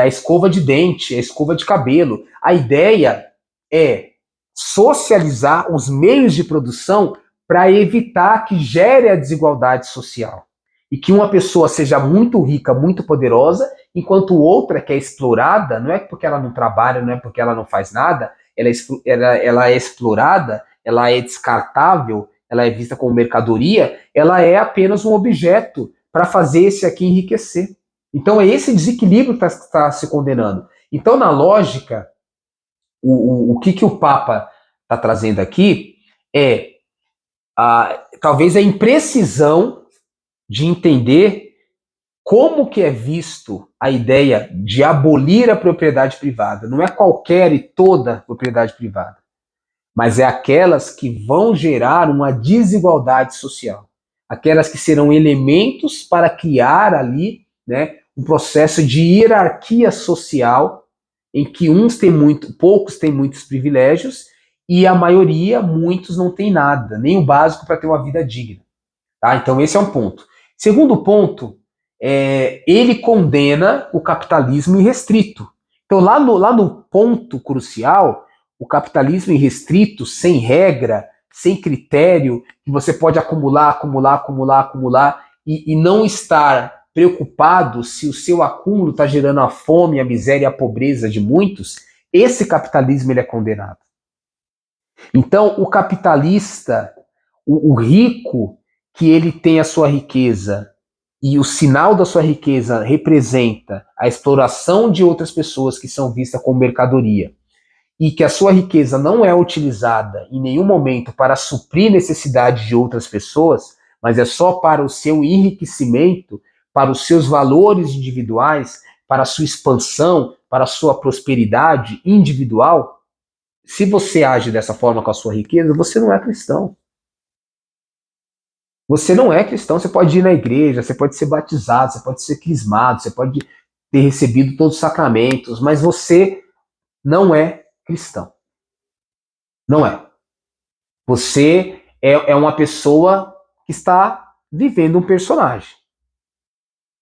A escova de dente, a escova de cabelo. A ideia é socializar os meios de produção para evitar que gere a desigualdade social. E que uma pessoa seja muito rica, muito poderosa, enquanto outra que é explorada, não é porque ela não trabalha, não é porque ela não faz nada, ela é explorada, ela é descartável, ela é vista como mercadoria, ela é apenas um objeto para fazer esse aqui enriquecer. Então é esse desequilíbrio que está se condenando. Então, na lógica, o que o Papa está trazendo aqui é talvez a imprecisão de entender como que é visto a ideia de abolir a propriedade privada. Não é qualquer e toda propriedade privada, mas é aquelas que vão gerar uma desigualdade social. Aquelas que serão elementos para criar ali, né, um processo de hierarquia social em que uns têm poucos têm muitos privilégios e a maioria, muitos não têm nada, nem o básico para ter uma vida digna. Tá? Então esse é um ponto. Segundo ponto, ele condena o capitalismo irrestrito. Então lá no ponto crucial, o capitalismo irrestrito, sem regra, sem critério, que você pode acumular e não estar preocupado se o seu acúmulo está gerando a fome, a miséria e a pobreza de muitos, esse capitalismo ele é condenado. Então o capitalista, o rico, que ele tem a sua riqueza e o sinal da sua riqueza representa a exploração de outras pessoas que são vistas como mercadoria, e que a sua riqueza não é utilizada em nenhum momento para suprir necessidade de outras pessoas, mas é só para o seu enriquecimento, para os seus valores individuais, para a sua expansão, para a sua prosperidade individual, se você age dessa forma com a sua riqueza, você não é cristão. Você não é cristão, você pode ir na igreja, você pode ser batizado, você pode ser crismado, você pode ter recebido todos os sacramentos, mas você não é cristão. Não é. Você é uma pessoa que está vivendo um personagem.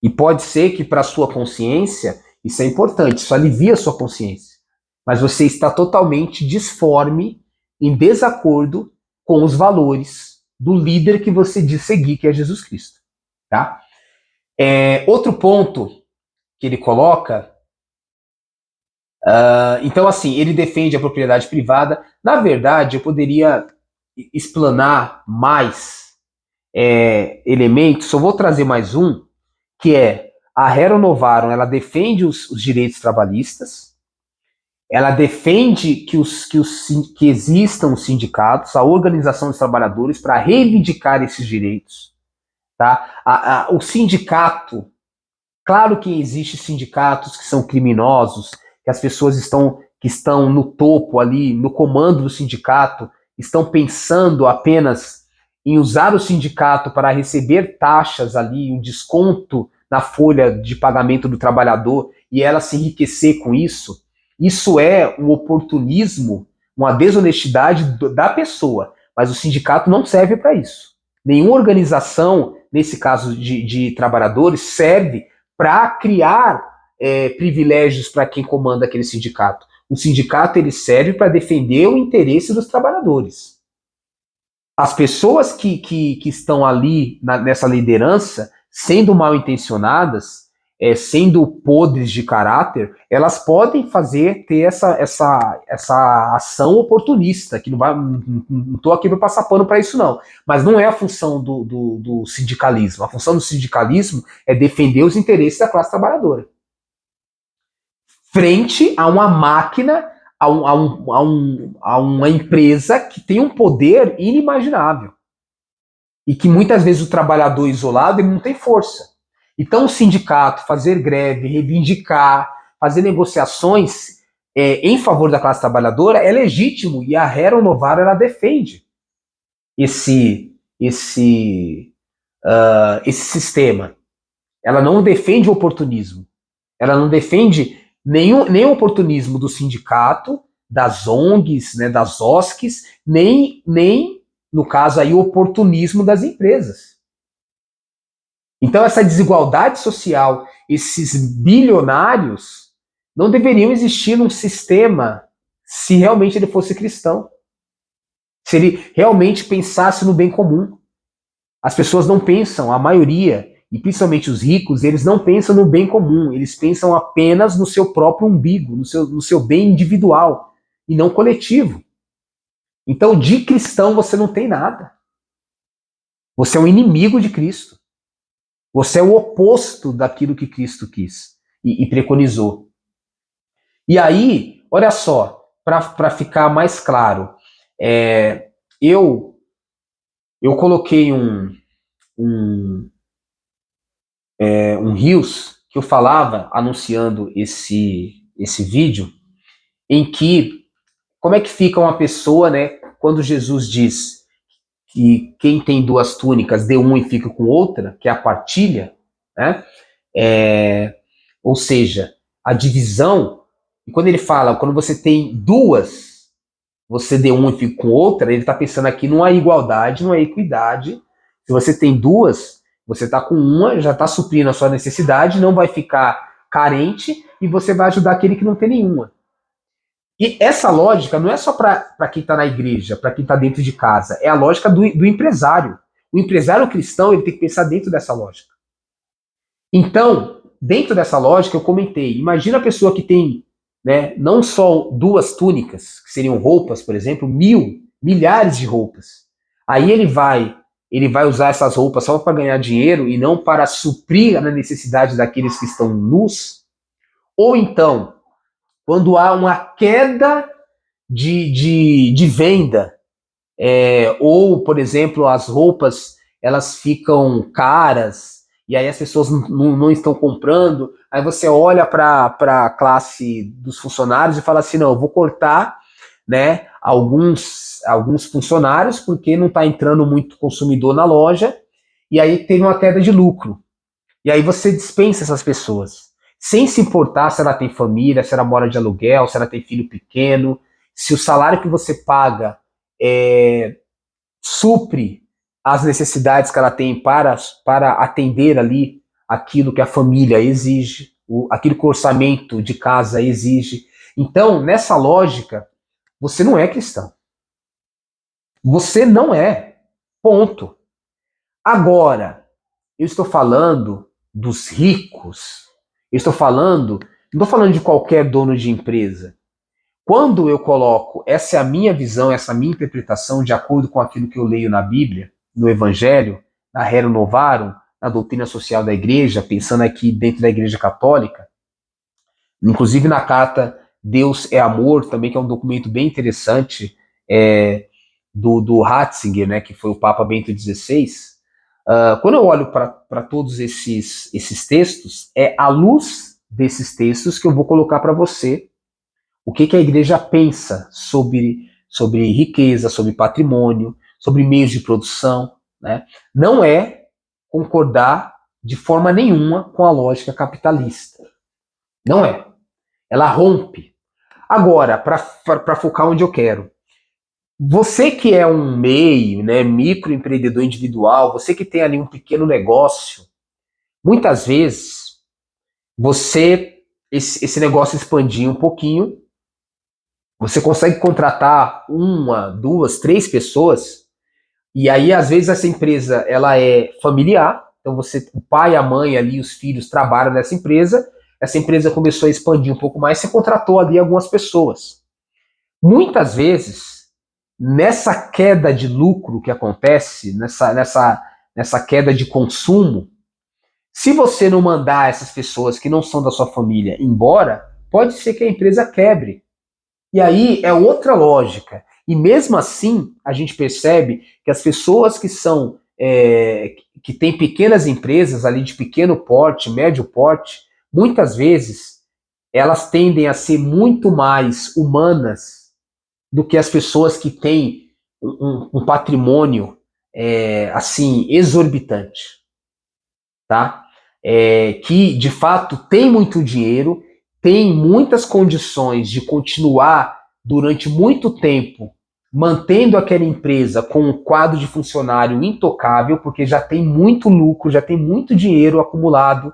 E pode ser que para a sua consciência, isso é importante, isso alivia a sua consciência. Mas você está totalmente disforme, em desacordo com os valores do líder que você diz seguir, que é Jesus Cristo. Tá? Outro ponto que ele coloca, então assim, ele defende a propriedade privada. Na verdade, eu poderia explanar mais elementos, só vou trazer mais um, que é a Rerum Novarum, ela defende os direitos trabalhistas, ela defende que existam os sindicatos, a organização dos trabalhadores para reivindicar esses direitos. Tá? O sindicato, Claro que existem sindicatos que são criminosos, que as pessoas que estão no topo ali, no comando do sindicato, estão pensando apenas em usar o sindicato para receber taxas ali, um desconto na folha de pagamento do trabalhador e ela se enriquecer com isso. Isso é um oportunismo, uma desonestidade da pessoa, mas o sindicato não serve para isso. Nenhuma organização, nesse caso de trabalhadores, serve para criar privilégios para quem comanda aquele sindicato. O sindicato ele serve para defender o interesse dos trabalhadores. As pessoas que estão ali nessa liderança, sendo mal intencionadas, sendo podres de caráter, elas podem ter essa ação oportunista, que não estou aqui para passar pano para isso não, mas não é a função do sindicalismo. A função do sindicalismo é defender os interesses da classe trabalhadora. Frente a uma máquina, a uma empresa que tem um poder inimaginável. E que muitas vezes o trabalhador isolado ele não tem força. Então o sindicato fazer greve, reivindicar, fazer negociações em favor da classe trabalhadora é legítimo e a Hera Novaro ela defende esse sistema. Ela não defende o oportunismo. Ela não defende nem o oportunismo do sindicato, das ONGs, né, das OSCs, nem, no caso aí, o oportunismo das empresas. Então essa desigualdade social, esses bilionários, não deveriam existir num sistema se realmente ele fosse cristão. Se ele realmente pensasse no bem comum. As pessoas não pensam, a maioria, e principalmente os ricos, eles não pensam no bem comum, eles pensam apenas no seu próprio umbigo, no seu bem individual, e não coletivo. Então, de cristão você não tem nada. Você é um inimigo de Cristo. Você é o oposto daquilo que Cristo quis e preconizou. E aí, olha só, para ficar mais claro, eu coloquei um Reels que eu falava anunciando esse vídeo, em que como é que fica uma pessoa, né, quando Jesus diz que quem tem duas túnicas dê uma e fica com outra, que é a partilha, né? Ou seja, a divisão. E quando ele fala, quando você tem duas, você dê uma e fica com outra, ele está pensando aqui numa igualdade, numa equidade. Se você tem duas, você está com uma, já está suprindo a sua necessidade, não vai ficar carente e você vai ajudar aquele que não tem nenhuma. E essa lógica não é só para quem está na igreja, para quem está dentro de casa, é a lógica do empresário. O empresário cristão ele tem que pensar dentro dessa lógica. Então, dentro dessa lógica, eu comentei, imagina a pessoa que tem, né, não só duas túnicas, que seriam roupas, por exemplo, milhares de roupas. Aí ele vai usar essas roupas só para ganhar dinheiro e não para suprir a necessidade daqueles que estão nus. Ou então, quando há uma queda de venda, ou, por exemplo, as roupas elas ficam caras, e aí as pessoas não estão comprando, aí você olha para a classe dos funcionários e fala assim, não, eu vou cortar, né, alguns funcionários, porque não está entrando muito consumidor na loja, e aí tem uma queda de lucro. E aí você dispensa essas pessoas, sem se importar se ela tem família, se ela mora de aluguel, se ela tem filho pequeno, se o salário que você paga supre as necessidades que ela tem para atender ali aquilo que a família exige, aquilo que o orçamento de casa exige. Então, nessa lógica, você não é cristão. Você não é. Ponto. Agora, eu estou falando dos ricos. Eu estou falando, não estou falando de qualquer dono de empresa. Quando eu coloco, essa é a minha visão, essa é a minha interpretação, de acordo com aquilo que eu leio na Bíblia, no Evangelho, na Rerum Novarum, na doutrina social da igreja, pensando aqui dentro da igreja católica, inclusive na carta Deus é Amor, também, que é um documento bem interessante, do Ratzinger, né, que foi o Papa Bento XVI, Quando eu olho para todos esses textos, é à luz desses textos que eu vou colocar para você o que a igreja pensa sobre riqueza, sobre patrimônio, sobre meios de produção, né? Não é concordar de forma nenhuma com a lógica capitalista. Não é. Ela rompe. Agora, para focar onde eu quero. Você que é um MEI, né, microempreendedor individual, você que tem ali um pequeno negócio, muitas vezes esse negócio expandir um pouquinho, você consegue contratar uma, duas, três pessoas, e aí às vezes essa empresa ela é familiar, então o pai, a mãe ali, os filhos trabalham nessa empresa, essa empresa começou a expandir um pouco mais, você contratou ali algumas pessoas. Muitas vezes, nessa queda de lucro que acontece, nessa queda de consumo, se você não mandar essas pessoas que não são da sua família embora, pode ser que a empresa quebre. E aí é outra lógica. E mesmo assim, a gente percebe que as pessoas que têm pequenas empresas ali de pequeno porte, médio porte, muitas vezes elas tendem a ser muito mais humanas do que as pessoas que têm um patrimônio assim exorbitante, tá? Que de fato tem muito dinheiro, tem muitas condições de continuar durante muito tempo mantendo aquela empresa com um quadro de funcionário intocável, porque já tem muito lucro, já tem muito dinheiro acumulado,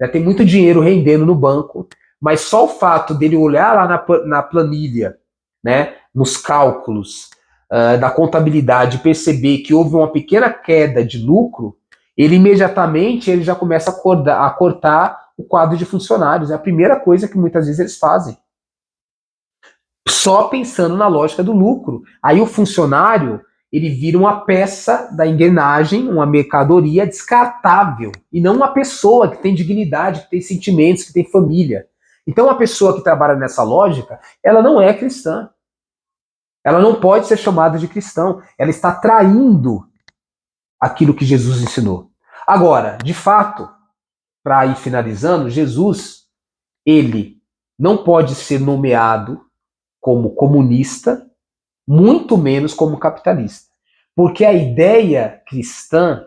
já tem muito dinheiro rendendo no banco, mas só o fato dele olhar lá na planilha, né, nos cálculos da contabilidade, perceber que houve uma pequena queda de lucro, ele imediatamente já começa a cortar o quadro de funcionários. É a primeira coisa que muitas vezes eles fazem. Só pensando na lógica do lucro. Aí o funcionário, ele vira uma peça da engrenagem, uma mercadoria descartável, e não uma pessoa que tem dignidade, que tem sentimentos, que tem família. Então a pessoa que trabalha nessa lógica, ela não é cristã. Ela não pode ser chamada de cristão. Ela está traindo aquilo que Jesus ensinou. Agora, de fato, para ir finalizando, Jesus, ele não pode ser nomeado como comunista, muito menos como capitalista. Porque a ideia cristã,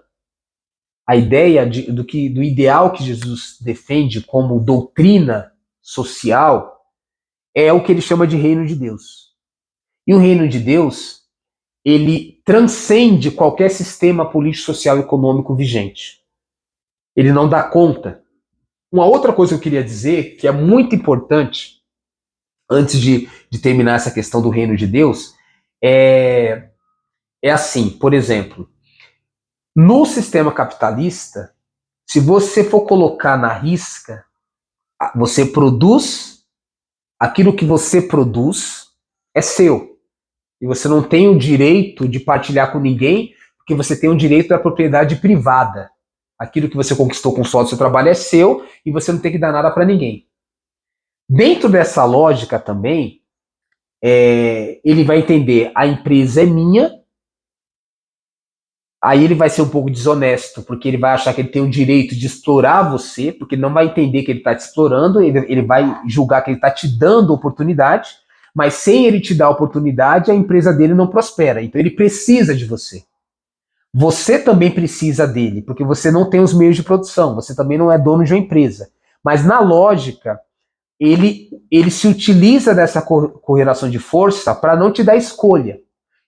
a ideia do ideal que Jesus defende como doutrina social, é o que ele chama de reino de Deus. E o reino de Deus, ele transcende qualquer sistema político, social e econômico vigente. Ele não dá conta. Uma outra coisa que eu queria dizer, que é muito importante, antes de terminar essa questão do reino de Deus, é assim, por exemplo, no sistema capitalista, se você for colocar na risca, você produz, aquilo que você produz é seu. E você não tem o direito de partilhar com ninguém, porque você tem o direito da propriedade privada. Aquilo que você conquistou com o suor do seu trabalho é seu e você não tem que dar nada para ninguém. Dentro dessa lógica também, ele vai entender, a empresa é minha, aí ele vai ser um pouco desonesto, porque ele vai achar que ele tem o direito de explorar você, porque ele não vai entender que ele está te explorando, ele vai julgar que ele está te dando oportunidade, mas sem ele te dar oportunidade, a empresa dele não prospera. Então ele precisa de você. Você também precisa dele, porque você não tem os meios de produção, você também não é dono de uma empresa. Mas na lógica, ele se utiliza dessa correlação de força para não te dar escolha.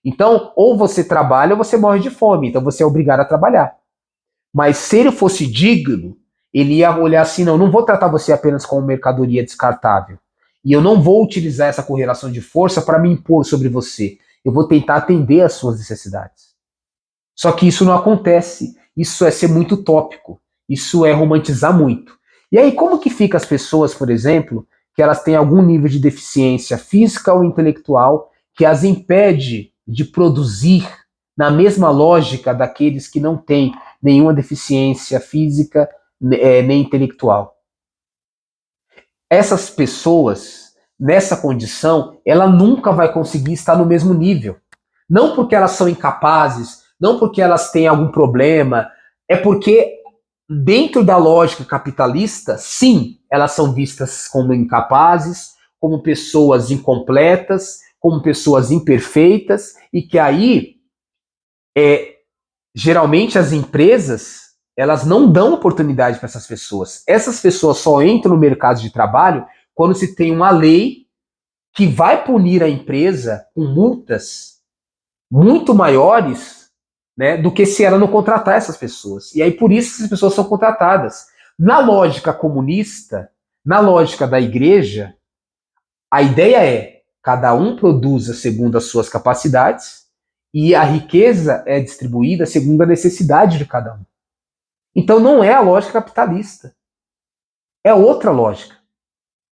Então, ou você trabalha ou você morre de fome, então você é obrigado a trabalhar. Mas se ele fosse digno, ele ia olhar assim, não vou tratar você apenas como mercadoria descartável. E eu não vou utilizar essa correlação de força para me impor sobre você. Eu vou tentar atender às suas necessidades. Só que isso não acontece. Isso é ser muito utópico. Isso é romantizar muito. E aí, como que fica as pessoas, por exemplo, que elas têm algum nível de deficiência física ou intelectual que as impede de produzir na mesma lógica daqueles que não têm nenhuma deficiência física nem intelectual? Essas pessoas, nessa condição, ela nunca vai conseguir estar no mesmo nível. Não porque elas são incapazes, não porque elas têm algum problema, É porque dentro da lógica capitalista, sim, elas são vistas como incapazes, como pessoas incompletas, como pessoas imperfeitas, e que aí, geralmente as empresas, elas não dão oportunidade para essas pessoas. Essas pessoas só entram no mercado de trabalho quando se tem uma lei que vai punir a empresa com multas muito maiores, né, do que se ela não contratar essas pessoas. E aí por isso que essas pessoas são contratadas. Na lógica comunista, na lógica da igreja, a ideia é cada um produza segundo as suas capacidades e a riqueza é distribuída segundo a necessidade de cada um. Então não é a lógica capitalista, é outra lógica.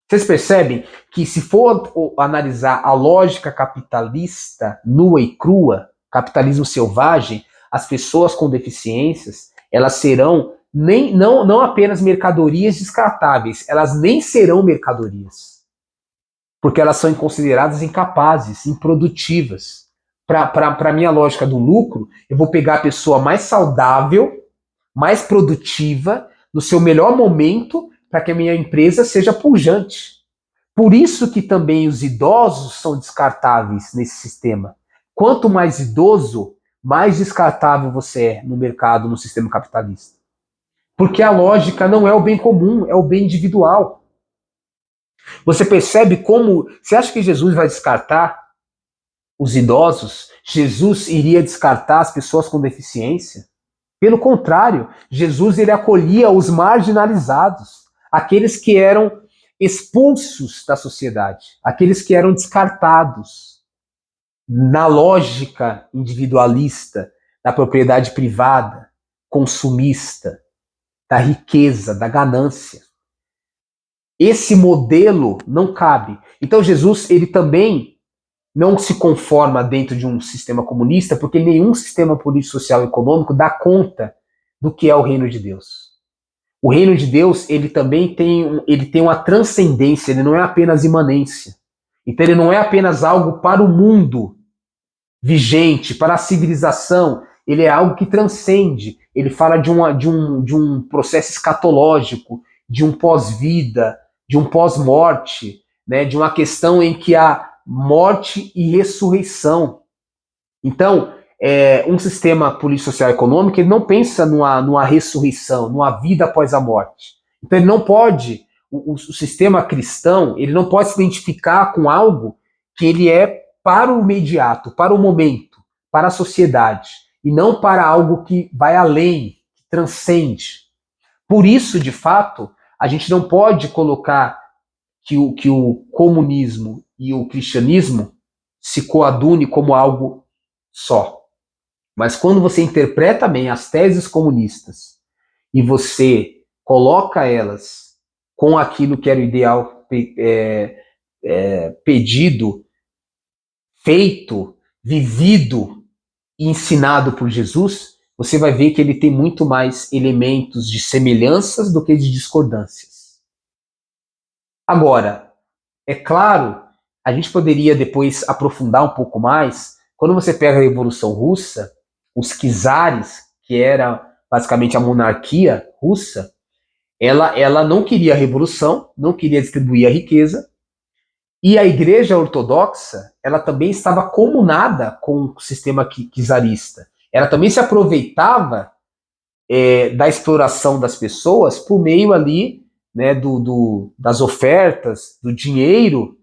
Vocês percebem que se for analisar a lógica capitalista nua e crua, capitalismo selvagem, as pessoas com deficiências, elas serão não apenas mercadorias descartáveis, elas nem serão mercadorias. Porque elas são consideradas incapazes, improdutivas. Para a minha lógica do lucro, eu vou pegar a pessoa mais saudável, mais produtiva, no seu melhor momento, para que a minha empresa seja pujante. Por isso que também os idosos são descartáveis nesse sistema. Quanto mais idoso, mais descartável você é no mercado, no sistema capitalista. Porque a lógica não é o bem comum, é o bem individual. Você percebe como... Você acha que Jesus vai descartar os idosos? Jesus iria descartar as pessoas com deficiência? Pelo contrário, Jesus ele acolhia os marginalizados, aqueles que eram expulsos da sociedade, aqueles que eram descartados na lógica individualista, da propriedade privada, consumista, da riqueza, da ganância. Esse modelo não cabe. Então Jesus ele também não se conforma dentro de um sistema comunista, porque nenhum sistema político, social e econômico dá conta do que é o reino de Deus. O reino de Deus, ele também tem uma transcendência, ele não é apenas imanência. Então ele não é apenas algo para o mundo vigente, para a civilização, ele é algo que transcende. Ele fala de um processo escatológico, de um pós-vida, de um pós-morte, né, de uma questão em que há morte e ressurreição. Então, um sistema político, social e econômico, ele não pensa numa ressurreição, numa vida após a morte. Então, ele não pode, o sistema cristão, ele não pode se identificar com algo que ele é para o imediato, para o momento, para a sociedade, e não para algo que vai além, que transcende. Por isso, de fato, a gente não pode colocar que o comunismo e o cristianismo se coadune como algo só. Mas quando você interpreta bem as teses comunistas e você coloca elas com aquilo que era o ideal pedido, feito, vivido e ensinado por Jesus, você vai ver que ele tem muito mais elementos de semelhanças do que de discordâncias. Agora, é claro, a gente poderia depois aprofundar um pouco mais. Quando você pega a Revolução Russa, os czares, que era basicamente a monarquia russa, ela não queria a revolução, não queria distribuir a riqueza, e a Igreja Ortodoxa, ela também estava comunada com o sistema czarista. Ela também se aproveitava da exploração das pessoas por meio ali, né, das ofertas, do dinheiro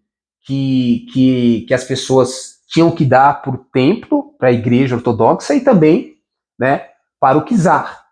que as pessoas tinham que dar para o templo, para a Igreja Ortodoxa e também, né, para o czar.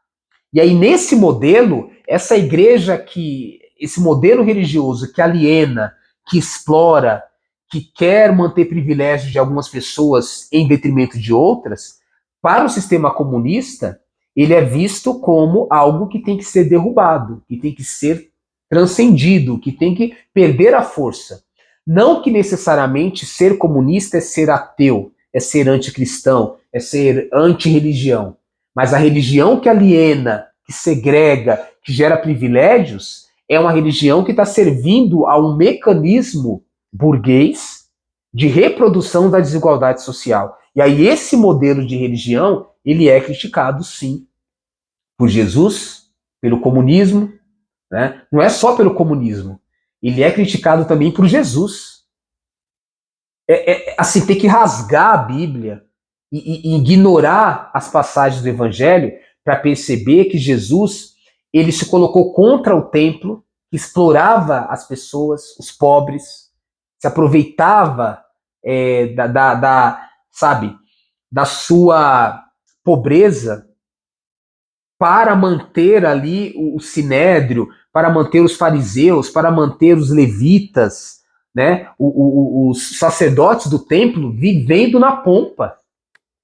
E aí, nesse modelo, esse modelo religioso que aliena, que explora, que quer manter privilégios de algumas pessoas em detrimento de outras, para o sistema comunista, ele é visto como algo que tem que ser derrubado, que tem que ser transcendido, que tem que perder a força. Não que necessariamente ser comunista é ser ateu, é ser anticristão, é ser anti-religião. Mas a religião que aliena, que segrega, que gera privilégios, é uma religião que está servindo a um mecanismo burguês de reprodução da desigualdade social. E aí esse modelo de religião, ele é criticado, sim, por Jesus, pelo comunismo, né? Não é só pelo comunismo. Ele é criticado também por Jesus. Assim, ter que rasgar a Bíblia e ignorar as passagens do Evangelho para perceber que Jesus ele se colocou contra o templo, que explorava as pessoas, os pobres, se aproveitava sabe, da sua pobreza para manter ali o sinédrio, para manter os fariseus, para manter os levitas, né, os sacerdotes do templo vivendo na pompa.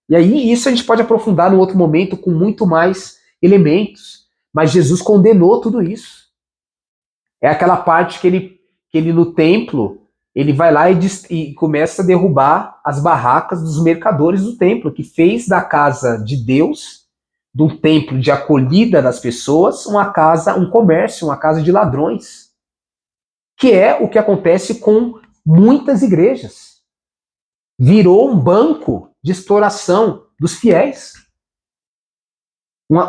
E aí isso a gente pode aprofundar num outro momento com muito mais elementos. Mas Jesus condenou tudo isso. É aquela parte que ele no templo, ele vai lá e começa a derrubar as barracas dos mercadores do templo, que fez da casa de Deus, de um templo de acolhida das pessoas, uma casa, um comércio, uma casa de ladrões. Que é o que acontece com muitas igrejas. Virou um banco de exploração dos fiéis.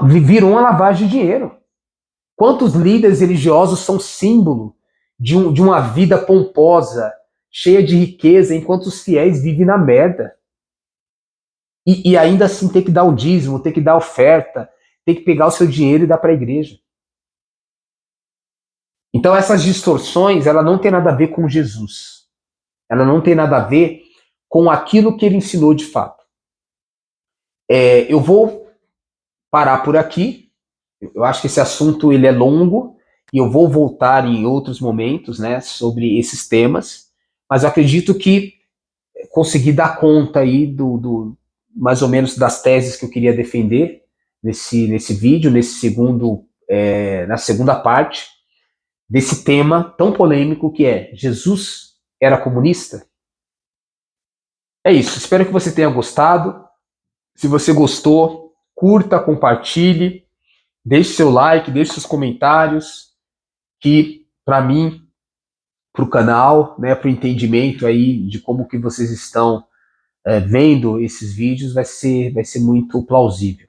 Virou uma lavagem de dinheiro. Quantos líderes religiosos são símbolo de uma vida pomposa, cheia de riqueza, enquanto os fiéis vivem na merda? E ainda assim tem que dar o dízimo, tem que dar oferta, tem que pegar o seu dinheiro e dar para a igreja. Então essas distorções, ela não tem nada a ver com Jesus. Ela não tem nada a ver com aquilo que ele ensinou de fato. Eu vou parar por aqui. Eu acho que esse assunto ele é longo e eu vou voltar em outros momentos, né, sobre esses temas, mas eu acredito que consegui dar conta aí mais ou menos das teses que eu queria defender nesse vídeo, na segunda parte desse tema tão polêmico que é: Jesus era comunista? É isso, espero que você tenha gostado. Se você gostou, curta, compartilhe, deixe seu like, deixe seus comentários, que para mim, para o canal, né, para o entendimento aí de como que vocês estão vendo esses vídeos, vai ser muito plausível.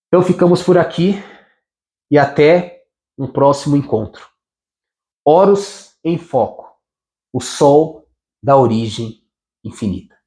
Então ficamos por aqui e até um próximo encontro. Horus em Foco, o Sol da origem infinita.